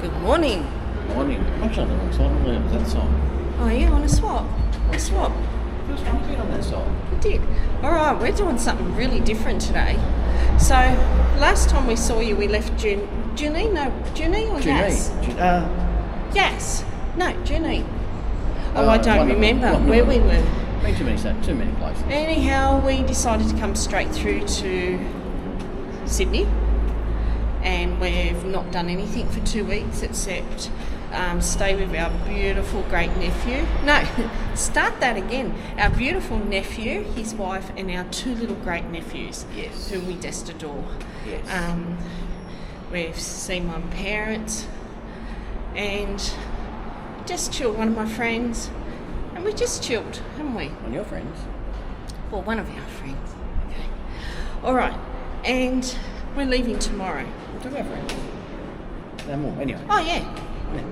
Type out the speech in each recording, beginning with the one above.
Good morning. Morning. I'm actually on the wrong side. I'm on that side. Oh yeah, want to swap? Let's swap. Feels funny being on that side. We did. Alright, we're doing something really different today. So, last time we saw you, we left Junie or Jas? Jas. No, Junie. Oh, I don't remember where we were. Been too many places. Anyhow, we decided to come straight through to Sydney, and we've not done anything for 2 weeks except stay with our beautiful great nephew. No, start that again. Our beautiful nephew, his wife, and our two little great nephews, Yes. who we just adore. Yes. We've seen my parents and just chilled. One of my friends, and we just chilled, haven't we? One of your friends. Well, one of our friends. Okay. All right, and we're leaving tomorrow. Two of our friends. No more. Anyway. Oh yeah.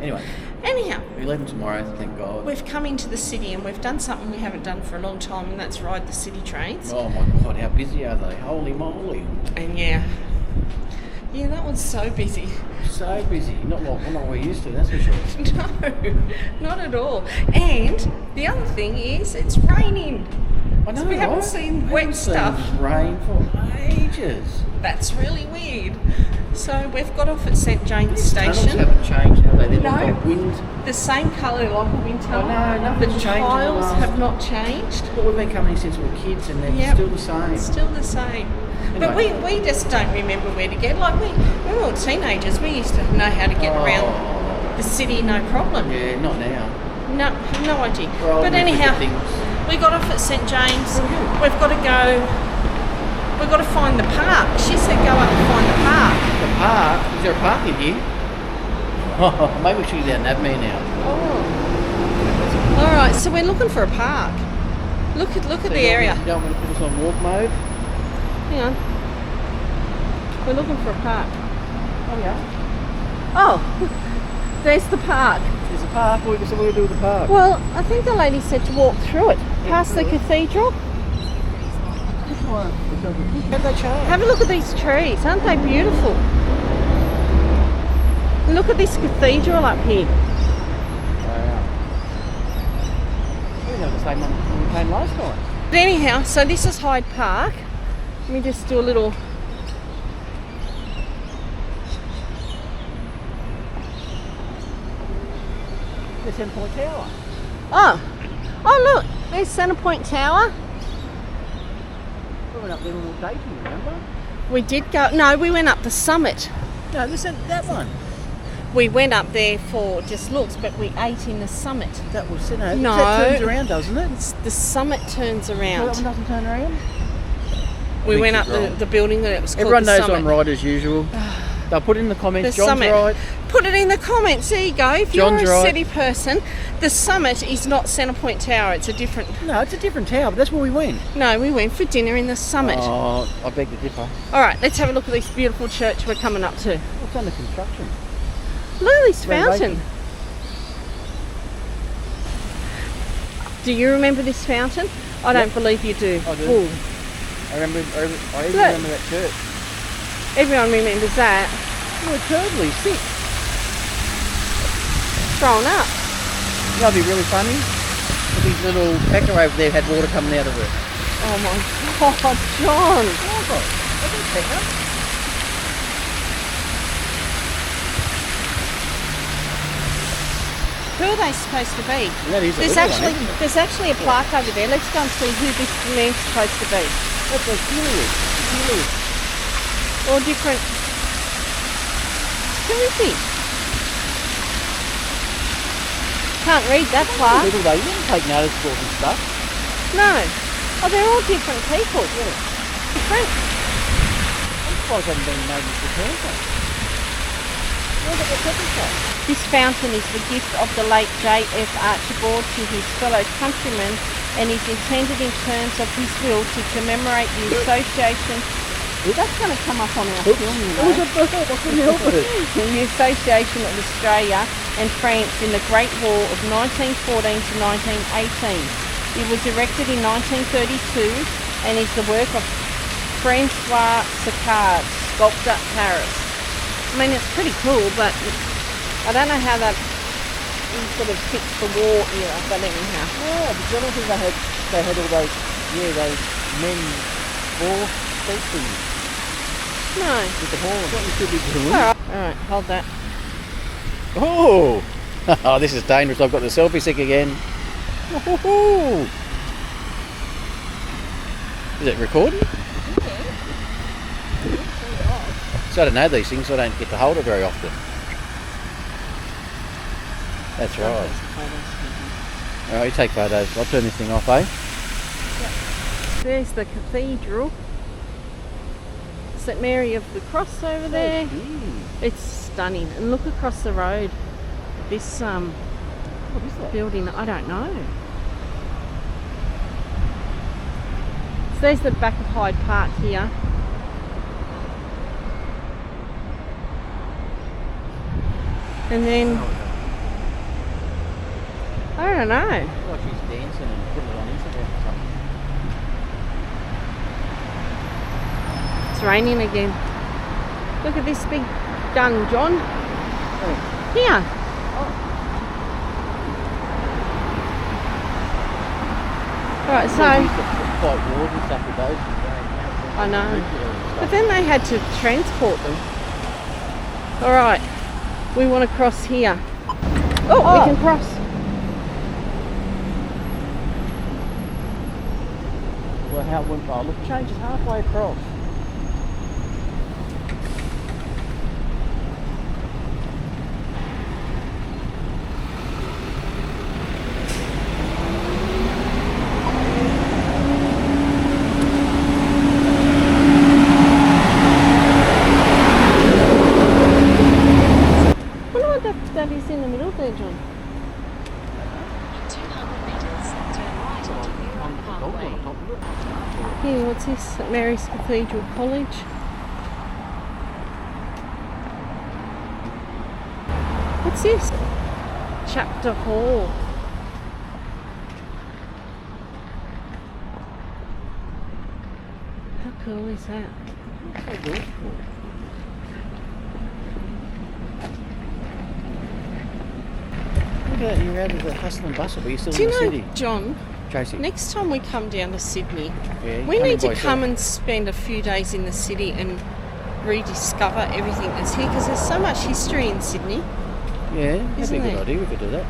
Anyway. Anyhow, We're leaving tomorrow, thank God. we've come into the city and we've done something we haven't done for a long time, and that's ride the city trains. Oh my God, how busy are they? Holy moly. And yeah, that one's so busy. So busy. Not what we're used to, that's for sure. No, not at all. And the other thing is, it's raining. I know, So we haven't right? seen We wet haven't stuff. seen rain for ages. That's really weird. So we've got off at St James Tunnels Station. haven't changed, have they? They've No. got wind. The same colour like a wind tunnel. no, nothing's The changed in the tiles last- have not changed. But we've been coming since we were kids and they're Yep. still the same. Still the same. But Anyway. we just don't remember where to get. Like when we were all teenagers, we used to know how to get around the city, no problem. Yeah, not now. No idea. We're old But and we anyhow, forget things. we got off at St James. Where were you? We've got to go. We've got to find the park. She said go up and find the park. The park? Is there a park in here? Oh, maybe we should get that nabme now. Oh. All right. So we're looking for a park. Look at the area. You don't want to put us on walk mode? Hang on. We're looking for a park. Oh, yeah. Oh, there's the park. There's a park. What are we going to do with the park? Well, I think the lady said to walk through it, past the cathedral. How'd they change? Have a look at these trees, aren't they beautiful? Look at this cathedral up here. Wow. We have the same one when we came last time. But anyhow, so this is Hyde Park. Let me just do a little... The 10-point tower. Oh look, there's Centrepoint Tower. We went up there when we were dating, remember? We did go, no, we went up the summit. No, that one. We went up there for just looks, but we ate in the summit. That was, no. No. That turns around, doesn't it? The summit turns So that around. one doesn't turn around? We think went up she's wrong. the building that it was called Everyone the knows summit. I'm right as usual. They'll put it in the comments. The John's summit. right. Put it in the comments. There you go. If John's you're a right. city person, the summit is not Centrepoint Tower. It's a different. No, it's a different tower, but that's where we went. No, we went for dinner in the summit. Oh, I beg to differ. All right, let's have a look at this beautiful church we're coming up to. It's under construction. Look at this Renovation. fountain. Do you remember this fountain? I don't believe you do. I do. Ooh. I even Look. remember that church. Everyone remembers that. We were terribly sick. Thrown up. That'd be really funny. If his little pecker over there had water coming out of it. Oh my God, John. Oh, God. That's a pecker. Who are they supposed to be? That is a There's little actually one, isn't it? there's actually a plaque over there. Let's go and see who this man's supposed to be. That's like Julius. Julius. All different. Who is he? Can't read that plaque. Little they didn't take notice of all this stuff. No. Oh, they're all different people. Yeah. Different. I'm surprised they haven't been made into the cancer. Look at the second shot. This fountain is the gift of the late J.F. Archibald to his fellow countrymen and is intended in terms of his will to commemorate the association. That's going to come up on our film, you know. It was a bird. I couldn't help it. The association of Australia and France in the Great War of 1914 to 1918. It was erected in 1932 and is the work of Francois Sicard, sculptor, Paris. I mean, it's pretty cool, but I don't know how that sort of fits the war era, but anyhow. Yeah, but I don't think they had all those men war street things No. with the horns. What you should be doing. Alright, hold that. Oh! Oh, this is dangerous. I've got the selfie stick again. Oh. Is it recording? So I don't know these things, so I don't get to hold it very often. That's right. Alright, you take photos. I'll turn this thing off, eh? There's the cathedral. St Mary of the Cross over there. It's stunning. And look across the road. This What is that? building, I don't know. So there's the back of Hyde Park here. And then, I don't know. Like she's dancing and putting it on Instagram or something. It's raining again. Look at this big gun, John. Oh. Here. Alright, so We used to fight wars and stuff with those. I know. But then they had to transport them. Alright, we want to cross here. Oh, we can cross. Well, how went? Oh, look, changes halfway across. That is in the middle there, John. In 200 metres, turn right onto Europe Parkway. Here, what's this? St Mary's Cathedral College. What's this? Chapter Hall. How cool is that? Look at that, you're out of the hustle and bustle, but you're still Do in you the know, city. John, Tracie. next time we come down to Sydney, Yeah, we come need in to by come yourself. and spend a few days in the city and rediscover everything that's here, because there's so much history in Sydney. Yeah, that'd be Isn't a good there? idea, we could do that.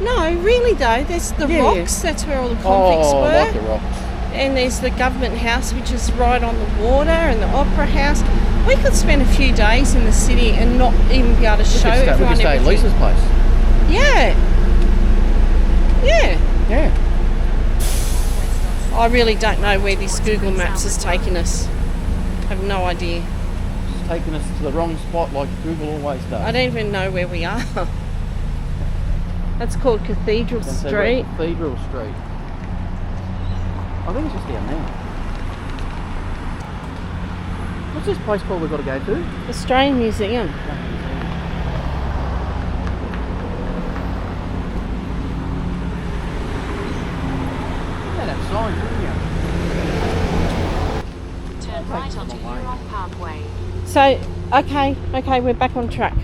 No, really though, there's the Yeah, yeah. rocks, that's where all the convicts Oh, were. I like the rocks. And there's the government house, which is right on the water, and the opera house. We could spend a few days in the city and not even be able to show we everyone could stay at everything. Lisa's place. Yeah. Yeah. Yeah. I really don't know where this Google Maps is taking us. I have no idea. It's taking us to the wrong spot like Google always does. I don't even know where we are. That's called Cathedral Don't say Street. where, Cathedral Street. I think it's just down there. What's this place called we've got to go to? Australian Museum. Yeah, that sign, didn't you? Turn right onto Europe Parkway. So, okay, we're back on track.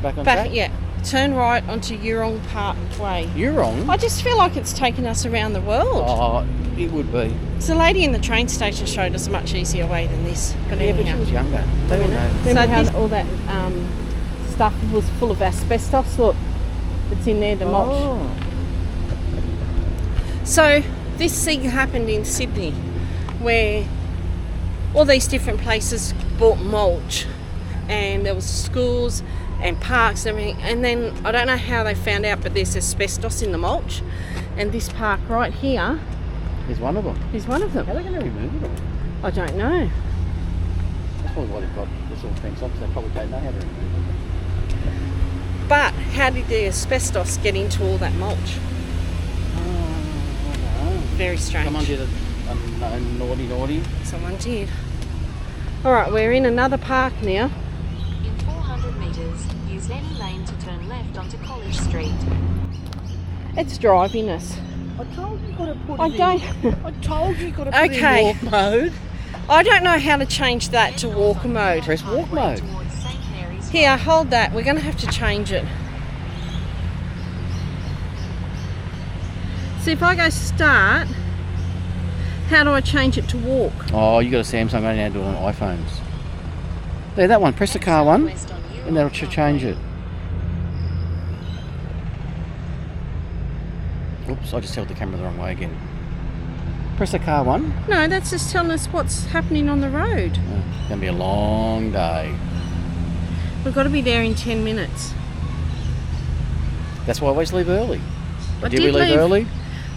Back on track? Yeah. Turn right onto Eurong Parkway. You're wrong. I just feel like it's taken us around the world. Oh, it would be. So the lady in the train station showed us a much easier way than this. But Yeah, but she anyhow. was younger. They would know. Remember how all that stuff was full of asbestos? Look, it's in there, the mulch. Oh. So this thing happened in Sydney, where all these different places bought mulch, and there was schools and parks and everything. And then I don't know how they found out, but there's asbestos in the mulch, and this park right here Here's one of them. is one of How are them. they going to remove it all? I don't know. That's probably why they've got this all fenced off, because they probably don't know how to remove it. But how did the asbestos get into all that mulch? Oh, I don't know. Very strange. Someone did a naughty. Someone did. All right, we're in another park now. In 400 metres, use any lane to turn left onto College Street. It's driving us. I told you got to put I it don't. in. I told you got to put Okay. it in walk mode. I don't know how to change that to walk mode. Press walk mode. Towards St Mary's Here, hold that. We're going to have to change it. So if I go start, how do I change it to walk? Oh, you got a Samsung, I now do it on iPhones. There, that one. Press the car one, and that'll change it. Oops, I just held the camera the wrong way again. Press the car one. No, that's just telling us what's happening on the road. Oh, it's going to be a long day. We've got to be there in 10 minutes. That's why I always leave early. I Did we did leave leave. early?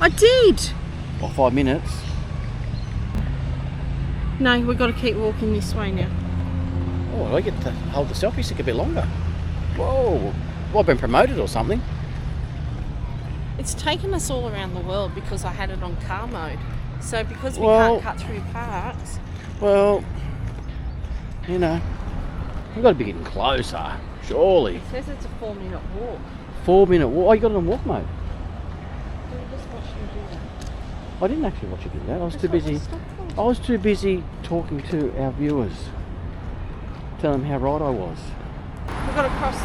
I did. Or 5 minutes. No, we've got to keep walking this way now. Oh, I get to hold the selfie stick a bit longer. Whoa. Well, I've been promoted or something. It's taken us all around the world because I had it on car mode. So because we Well- can't cut through parks, Well, you know, we've got to be getting closer, surely. it says it's a 4-minute walk. 4-minute walk. Oh, you got it on walk mode. Do we just watch them do that? I didn't actually watch you do that. I was That's too what we busy. stopped for. I was too busy talking to our viewers. Tell them how right I was. We've got to cross.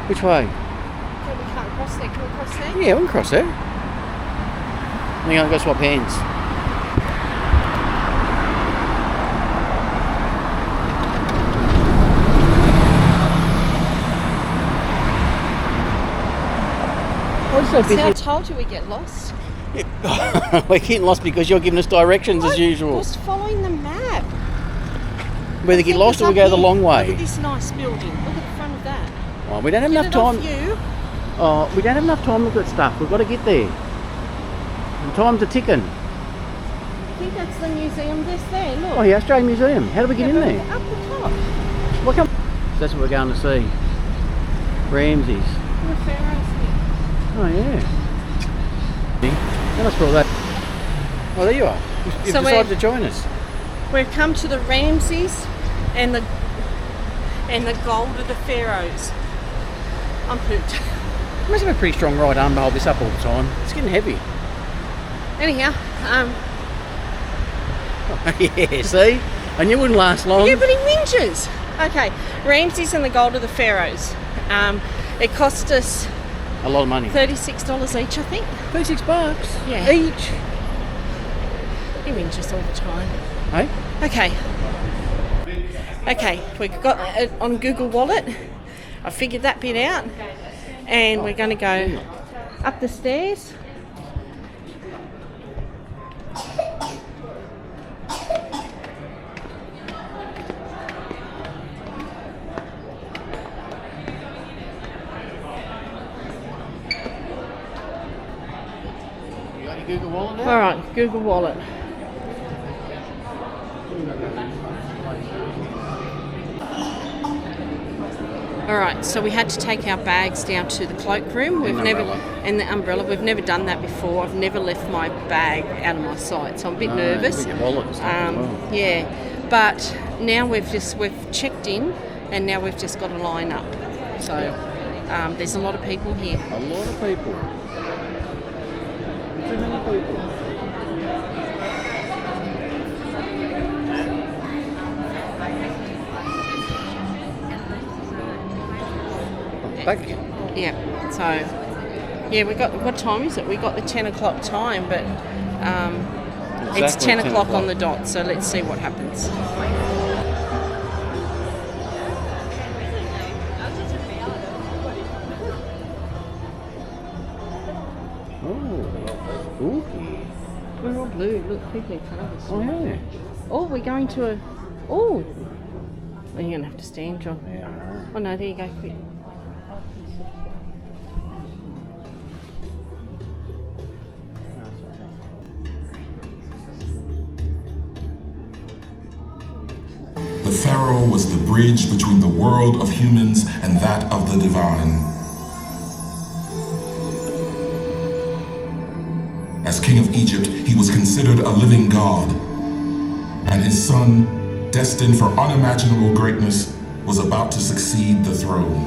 Which way? Okay, we can't cross there. Can we cross there? Yeah, we can cross there. Hang on, go swap hands. I was so See, I busy. told you we get lost. We're getting lost because you're giving us directions as I usual. was following the map. Whether get lost or we go the long Look at way. this nice building. Look at the front of that. Oh, we don't have Get enough it time. off you. Oh, we don't have enough time to look at stuff. We've got to get there. And time's a ticking. I think that's the museum just there. Look. Oh yeah, Australian Museum. How do we get in there? Up the top. What come? That's what we're going to see. Ramses. The pharaohs here. Oh yeah. Tell us for all that. Oh, there you are. You've So decided we're- to join us. We've come to the Ramses and the gold of the pharaohs. I'm pooped. You must have a pretty strong right arm to hold this up all the time. It's getting heavy. Anyhow, Yeah, see? I knew it wouldn't last long. yeah, but he whinges. Okay, Ramses and the gold of the pharaohs. It cost us A lot of money. $36 each, I think. $36 Yeah. each. He whinges all the time. Hey? Okay, we've got it on Google Wallet. I figured that bit out. And we're going to go up the stairs. You got your Google Wallet now? All right, Google Wallet. All right, so we had to take our bags down to the cloakroom. We've never and the umbrella. We've never done that before. I've never left my bag out of my sight, so I'm a bit nervous. Your wallet and stuff as well. Yeah, but now we've checked in, and now we've just got to line up. So there's a lot of people here. A lot of people. Too many people. Back again. Yeah. So yeah, what time is it? We got the 10 o'clock time, but it's Exactly 10 10 o'clock on o'clock. the dot. So let's see what happens. Oh. Ooh. We're all blue. Look, people in front of us. Oh yeah. Oh, we're going to a. Oh. Well, you're gonna have to stand, John. Yeah. I know. Oh no, there you go. Quick. The pharaoh was the bridge between the world of humans and that of the divine. As king of Egypt, he was considered a living god, and his son, destined for unimaginable greatness, was about to succeed the throne.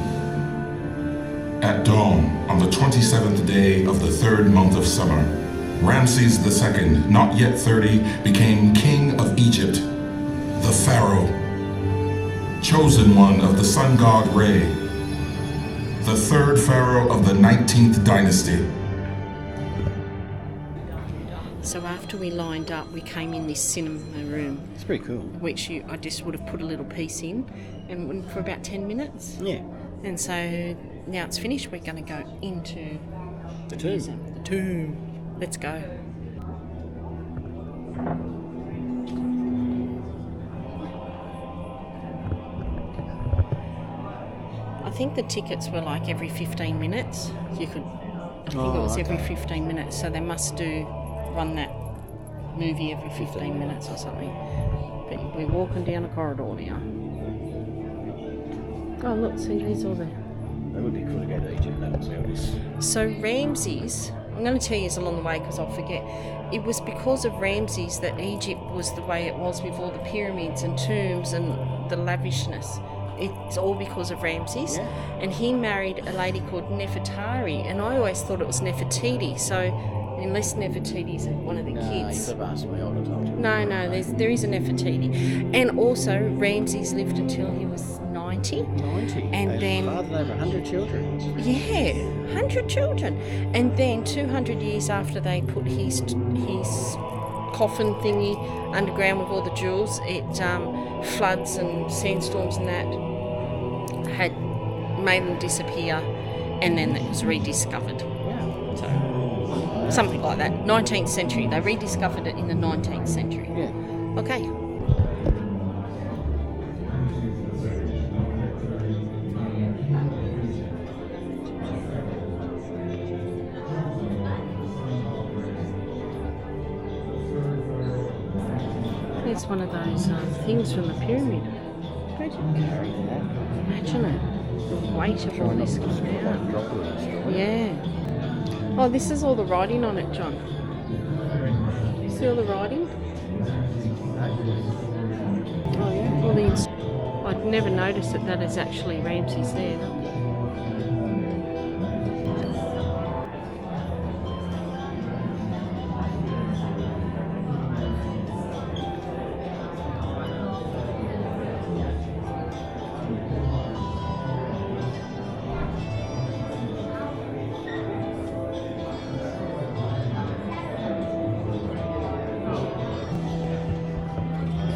At dawn, on the 27th day of the 3rd month of summer, Ramses II, not yet 30, became king of Egypt, the pharaoh. chosen one of the sun god Re, the third pharaoh of the 19th dynasty. So after we lined up, we came in this cinema room, It's pretty cool. which I just would have put a little piece in, and went for about 10 minutes. Yeah. And so now it's finished, we're going to go into The museum. The tomb. Let's go. I think the tickets were like every 15 minutes. I think it was every 15 minutes, so they must run that movie every 15 minutes or something. But we're walking down a corridor now. Oh look, see, there's all the... That would be cool to go to Egypt and see all this. So Ramses, I'm going to tell you this along the way because I'll forget. It was because of Ramses that Egypt was the way it was with all the pyramids and tombs and the lavishness. It's all because of Ramses. Yeah. And he married a lady called Nefertari, and I always thought it was Nefertiti. So unless Nefertiti's one of the You kids. could have asked me, I would have told you. No, there is a Nefertiti. And also Ramses lived until he was 90. 90. And then... fathered over 100 children. Yeah, 100 children. And then 200 years after they put his coffin thingy underground with all the jewels, it floods and sandstorms and that had made them disappear, and then it was rediscovered. Yeah. So something like that. 19th century. They rediscovered it in the 19th century. Yeah. Okay. It's one of those things from the pyramid. Imagine it. The weight of all this coming out. Yeah. Oh, this is all the writing on it, John. You see all the writing? Oh yeah. All the I'd never noticed that is actually Ramses there.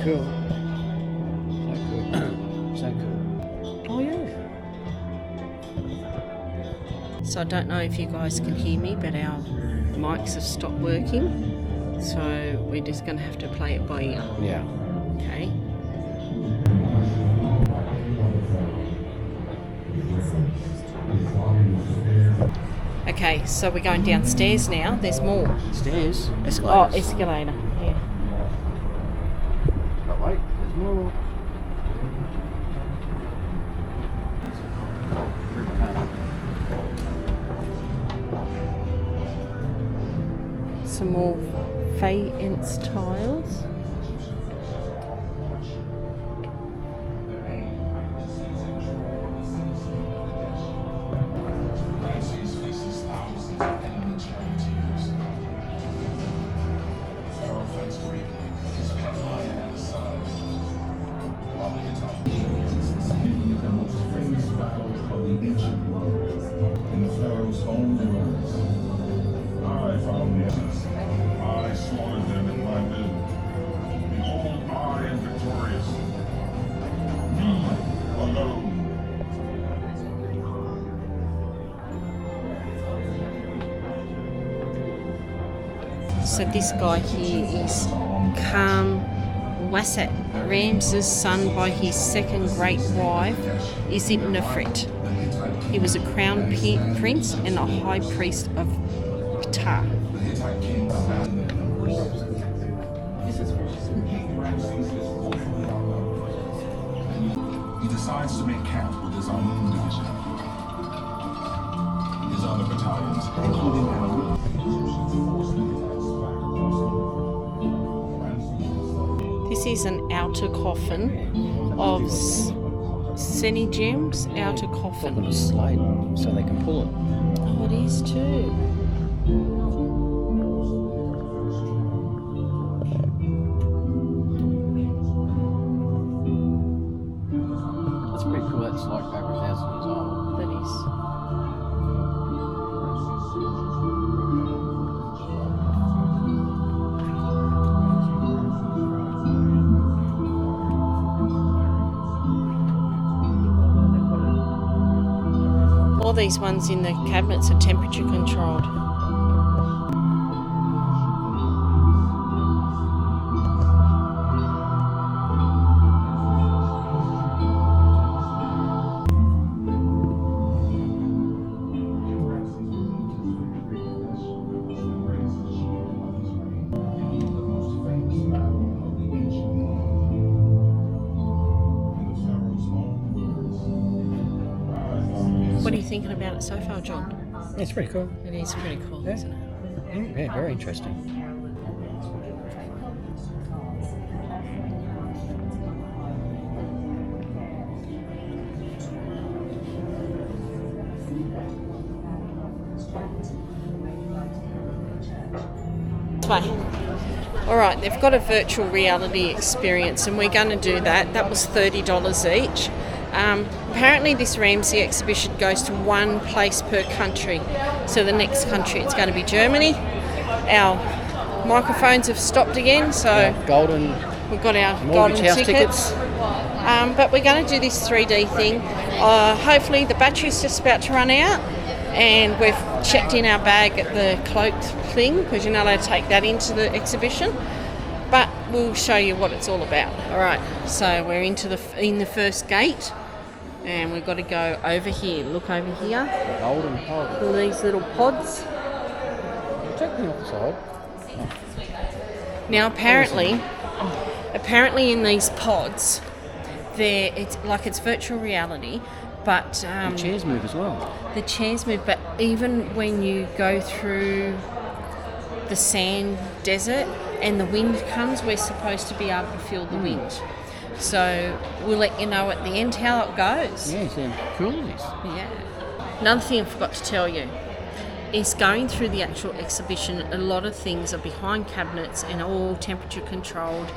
Cool. So cool. Oh yeah. So I don't know if you guys can hear me, but our mics have stopped working. So we're just going to have to play it by ear. Yeah. Okay. Okay, so we're going downstairs now. There's more. Stairs. Oh, Escalators. escalator. Yeah. But wait, there's more. Some more faience tiles. In the pharaoh's own words, I found the essence. I slaughtered them in my will. Behold, I am victorious. Me alone. So this guy here is Wasat, Ramses' son by his second great wife, Nefret. He was a crown prince and a high priest of Ptah. He decides to make camp with his own division. His other battalions, including This is an outer coffin of Senigem's outer coffin. Got a slide so they can pull it. Oh, it is too. All these ones in the cabinets are temperature controlled. What are you thinking about it so far, John? It's pretty cool. It is pretty cool, Yeah. isn't it? Yeah, very interesting. This way. All right, they've got a virtual reality experience, and we're going to do that. That was $30 each. Apparently this Ramses Exhibition goes to one place per country. So the next country, it's going to be Germany. Our microphones have stopped again, so Golden. we've got our Mortgage golden house tickets. But we're going to do this 3D thing. Hopefully the battery's just about to run out, and we've checked in our bag at the cloaked thing, because you're not allowed to take that into the exhibition. But we'll show you what it's all about. All right, so we're in the first gate, and we've got to go over here. Look over here. Golden pod. All these little pods. Check me off the side. Now apparently in these pods, it's virtual reality, but The chairs move as well. the chairs move. But even when you go through the sand desert and the wind comes, we're supposed to be able to feel the wind. So we'll let you know at the end how it goes. Yeah, so cool it is. Yeah. Another thing I forgot to tell you is going through the actual exhibition, a lot of things are behind cabinets and all temperature controlled,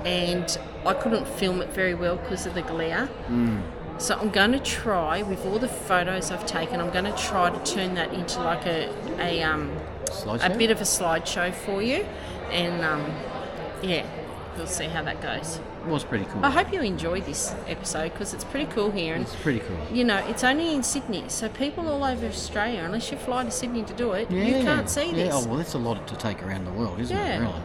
and I couldn't film it very well because of the glare. So I'm going to try, with all the photos I've taken, I'm going to try to turn that into like a Slideshow? bit of a slideshow for you, and yeah, we'll see how that goes. It was pretty cool. I hope you enjoy this episode because it's pretty cool here, and It's pretty cool. you know, it's only in Sydney, so people all over Australia, unless you fly to Sydney to do it, you can't see this. Oh, well, that's a lot to take around the world, isn't it, really?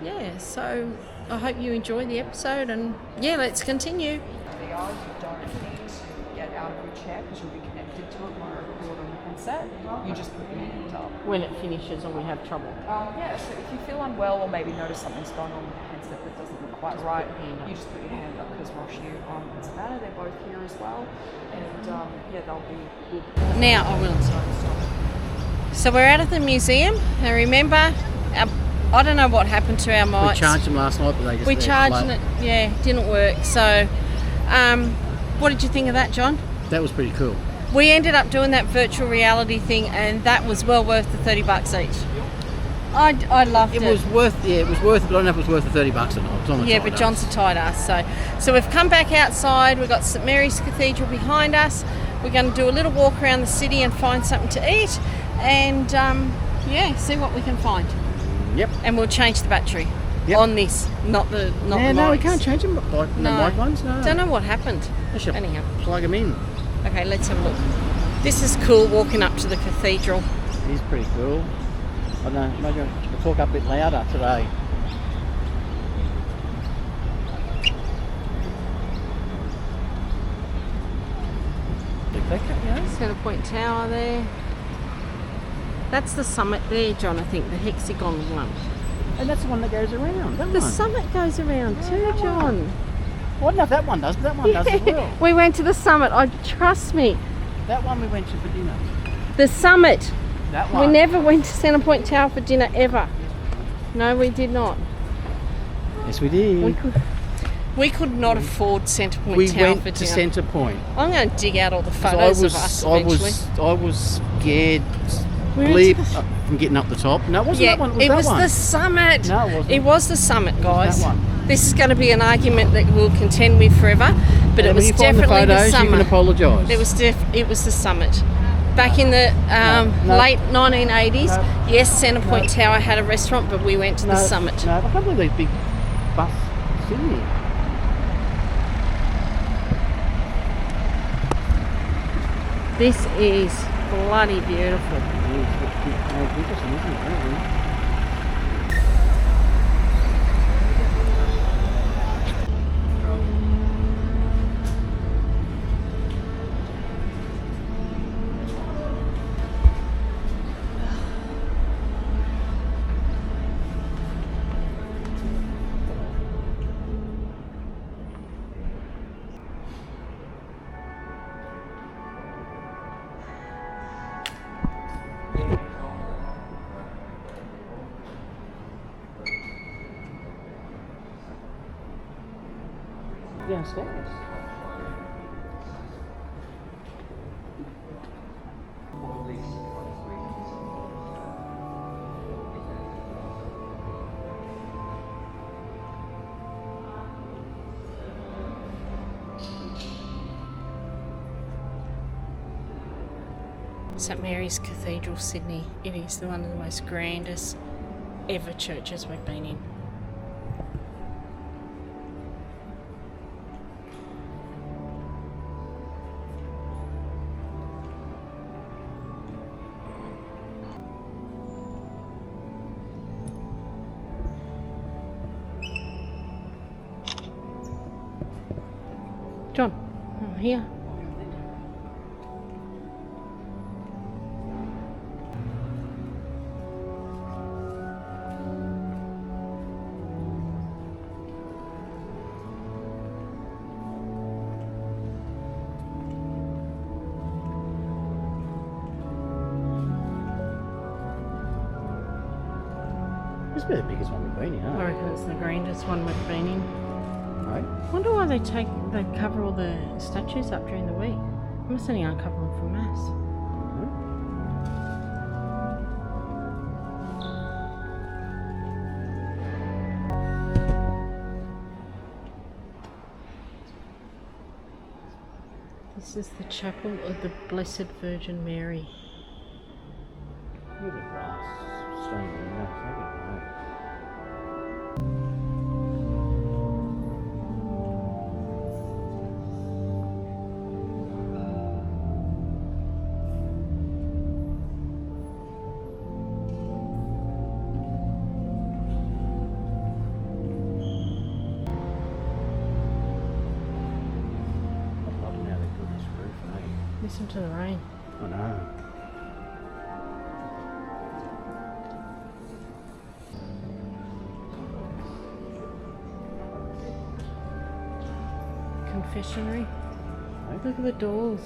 Yeah, so I hope you enjoy the episode, and yeah, let's continue. VR, you don't need to get out of your chair because you'll be connected to it via a cord on your headset. You just put your hand up. When it finishes and we have trouble. Yeah, so if you feel unwell or maybe notice something's going on with the headset that doesn't look quite right, you just put your hand up, because Roshi and Savannah, they're both here as well. And yeah, they'll be good. Now I will. So we're out of the museum, and remember, I don't know what happened to our mics. We charged them last night, but they just... We charged it, yeah, didn't work. So, what did you think of that, John? That was pretty cool. We ended up doing that virtual reality thing, and that was well worth the $30 each. I loved it. It was worth it, but I don't know if it was worth the $30 or not. It was on the Yeah, tight but ass. John's a tight ass. So we've come back outside. We've got St Mary's Cathedral behind us. We're going to do a little walk around the city and find something to eat, and yeah, see what we can find. Yep. And we'll change the battery on this, not the No, we mics. can't change them. Like the mic ones, no. Don't know what happened. I should Anyhow. plug them in. Okay, let's have a look. This is cool, walking up to the cathedral. It is pretty cool. I don't know, maybe we'll talk up a bit louder today. Centre Point Tower there. That's the summit there, John, I think, the hexagon one. And that's the one that goes around, that The one. summit goes around too, John. Well, I don't know if that one does, but that one does as well. We went to the summit, trust me. That one we went to for dinner. The summit. That We one. never went to Centre Point Tower for dinner, ever. No, we did not. Yes, we did. We could not afford Centre Point We Tower went for to dinner. Centre Point. I'm going to dig out all the 'Cause photos of us eventually. I was scared We went bleep to the- from getting up the top. No, it wasn't Yeah, that one. it that was one. the summit. No, it wasn't. It was the summit, guys. that one. This is going to be an argument that we'll contend with forever, but it And was when you find definitely the the photos, you summit. can apologise. It was the summit. Back in the No. late 1980s, No. yes, Centre Point Tower had a restaurant, but we went to the summit. No, I can't believe these big bus sitting here. This is bloody beautiful. Interesting, isn't it, really? Downstairs. St Mary's Cathedral, Sydney. It is one of the most grandest ever churches we've been in. John, I'm here. This will be the biggest one we've been in, I huh? reckon it's the grandest one we've been in. Right? Wonder why they cover all the statues up during the week. They must only uncover them for mass. This is the chapel of the Blessed Virgin Mary. Look at glass. Stone windows. Look at that. I'm loving how they put this roof, eh? Listen to the rain. I know. Confessionary. Right? Look at the doors.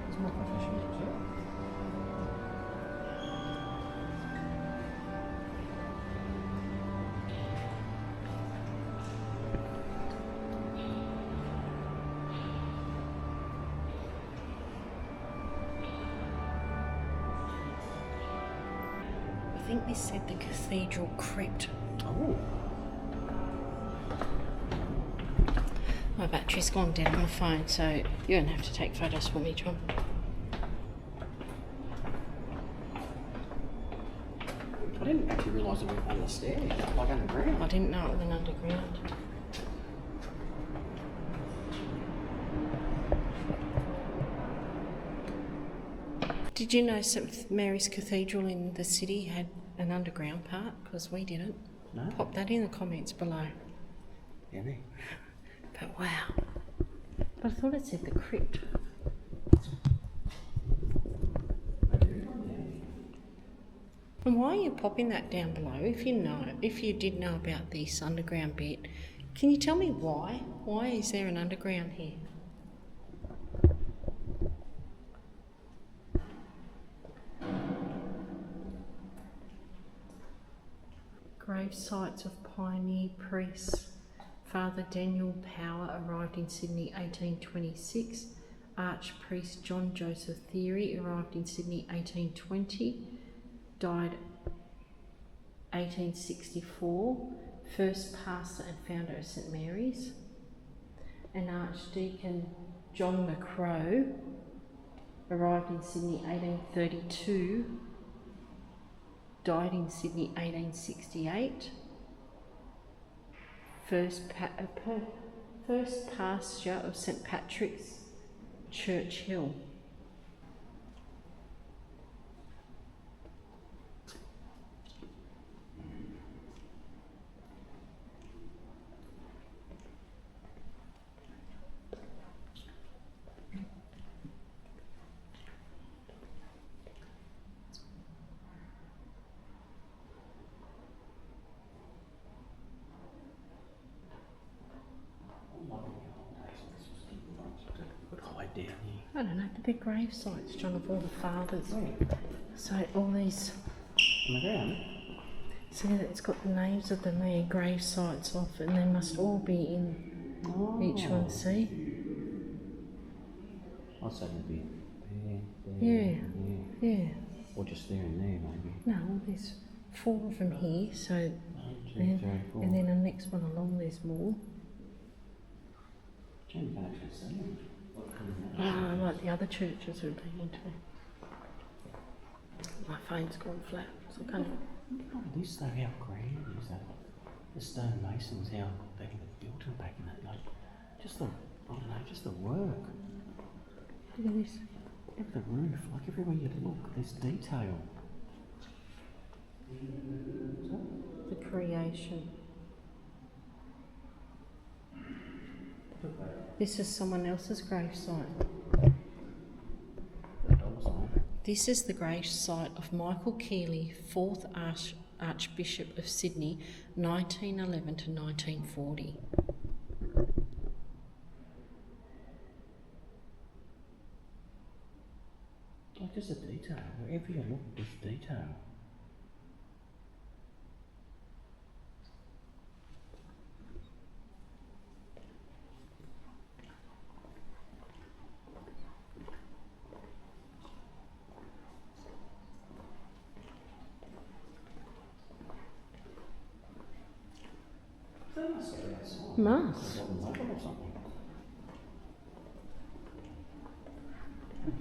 There's more confession as well. I think this said the Cathedral crypt. Oh. My battery's gone dead on my phone, so you're gonna have to take photos for me, John. I didn't actually realise it went under the stairs, like underground. I didn't know it went underground. Did you know St Mary's Cathedral in the city had an underground part? Because we didn't. No. Pop that in the comments below. Yeah, me. But wow. But I thought it said the crypt. And why are you popping that down below? If you did know about this underground bit, can you tell me why? Why is there an underground here? Grave sites of pioneer priests. Father Daniel Power arrived in Sydney 1826. Archpriest John Joseph Theory arrived in Sydney 1820. Died 1864. First pastor and founder of St Mary's. And Archdeacon John McCrow arrived in Sydney 1832. Died in Sydney 1868. First pasture of St Patrick's, Church Hill. Down here. I don't know, but they're grave sites, John, of all the fathers. So all these, On the ground? see that it's got the names of them there, grave sites off, and they must all be in each one, see? I'd say maybe there, Yeah, yeah. or just there and there maybe. No, there's 4 of them here, so, 1, 2, 3, 4. and then the next one along there's more. Jane can't actually see them. Like the other churches we've been into. My phone's gone flat, so I can't. Look at this though, how grand is that? The stone masons, how they built them back in that, like, just the, I don't know, just the work. Look at this. Look at the roof, like everywhere you look, there's detail. The creation. This is someone else's gravesite. This is the gravesite of Michael Keeley, 4th Archbishop of Sydney, 1911 to 1940. Like just the detail, wherever you look, there's detail. Must.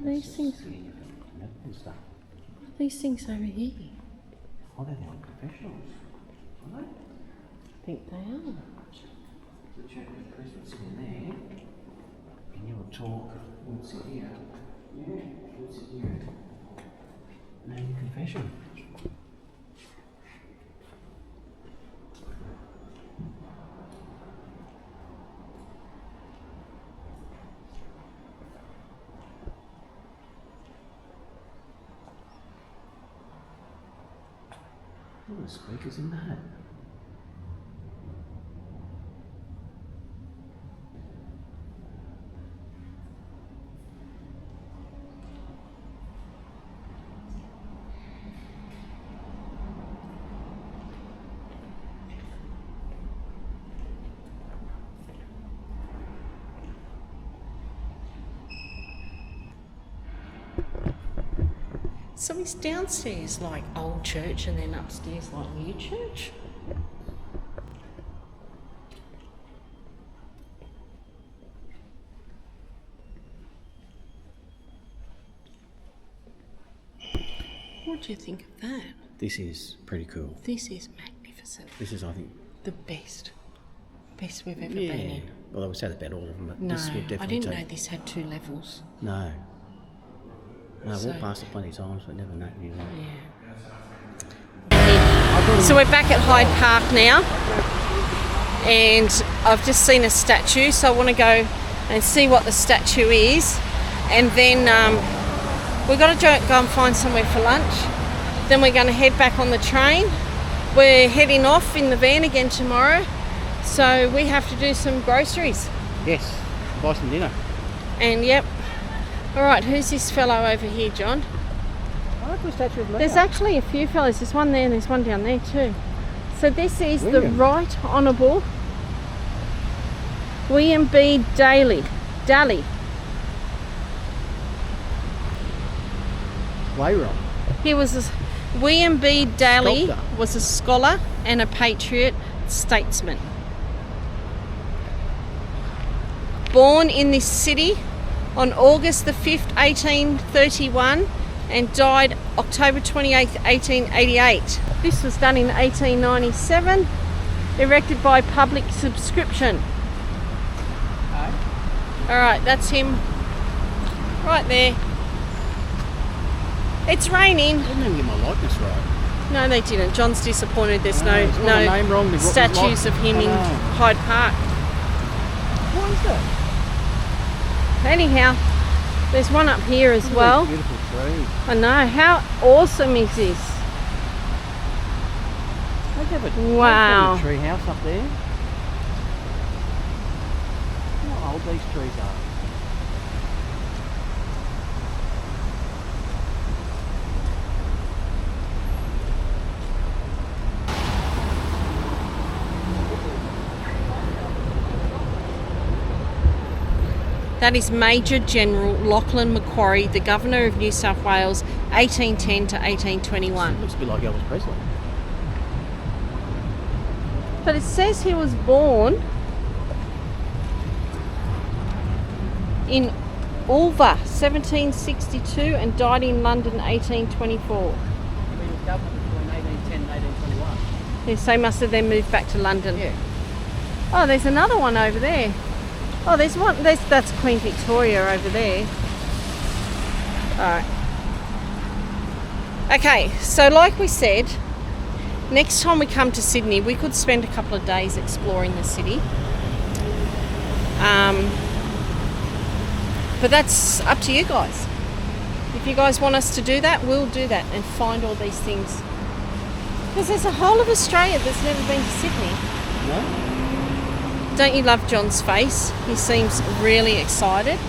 These things. These things over here. Oh, they're the old confessionals, aren't they? I think they are. The church of Christ would sit in there, and you would talk, you would sit here, you would sit here, and then confession. Look at the speakers in that. So it's downstairs like old church and then upstairs like new church. What do you think of that? This is pretty cool. This is magnificent. This is, I think, The best we've ever been in. Well, I would say that about all of them, but No, this would I definitely didn't take... know this had 2 levels. No. No, I've So- walked past it plenty of times, but never knew that. Yeah. So we're back at Hyde Park now, and I've just seen a statue, so I want to go and see what the statue is, and then we've got to go and find somewhere for lunch. Then we're going to head back on the train. We're heading off in the van again tomorrow, so we have to do some groceries. Yes, buy some dinner. And yep. All right, who's this fellow over here, John? I like the statue of There's actually a few fellows. There's one there and there's one down there too. So this is the William. Right Honourable William B. Daly. Wayrock. He was William B. Daly Sculptor. was a scholar and a patriot statesman. Born in this city on August the 5th, 1831 and died October 28th, 1888. This was done in 1897 Erected by public subscription. Alright, that's him. Right there. It's raining. I didn't even get my likeness right. No, they didn't. John's disappointed. There's No, it's got the name wrong. no They've got statues the of him I in know. Hyde Park. What is that? Anyhow, there's one up here as well. Beautiful tree. I know. How awesome is this? They have a Wow. tree house up there. How old these trees are. That is Major General Lachlan Macquarie, the Governor of New South Wales, 1810 to 1821. Looks a bit like Elvis Presley. But it says he was born in Ulva, 1762, and died in London, 1824. He was governor between 1810 and 1821. Yes, they must have then moved back to London. Yeah. Oh, there's another one over there. Oh, there's one. That's Queen Victoria over there. All right. Okay, so like we said, next time we come to Sydney, we could spend a couple of days exploring the city. But that's up to you guys. If you guys want us to do that, we'll do that and find all these things. Because there's a whole of Australia that's never been to Sydney. No? Don't you love John's face? He seems really excited.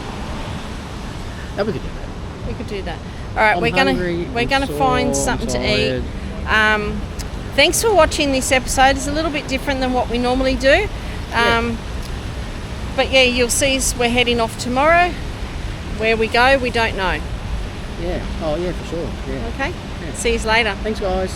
No, we could do that. We could do that. All right, I'm we're hungry, gonna I'm find sore, something I'm to eat. Thanks for watching this episode. It's a little bit different than what we normally do. But yeah, you'll see us, we're heading off tomorrow. Where we go, we don't know. Yeah. Oh, yeah, for sure. Yeah. Okay? Yeah. See you later. Thanks, guys.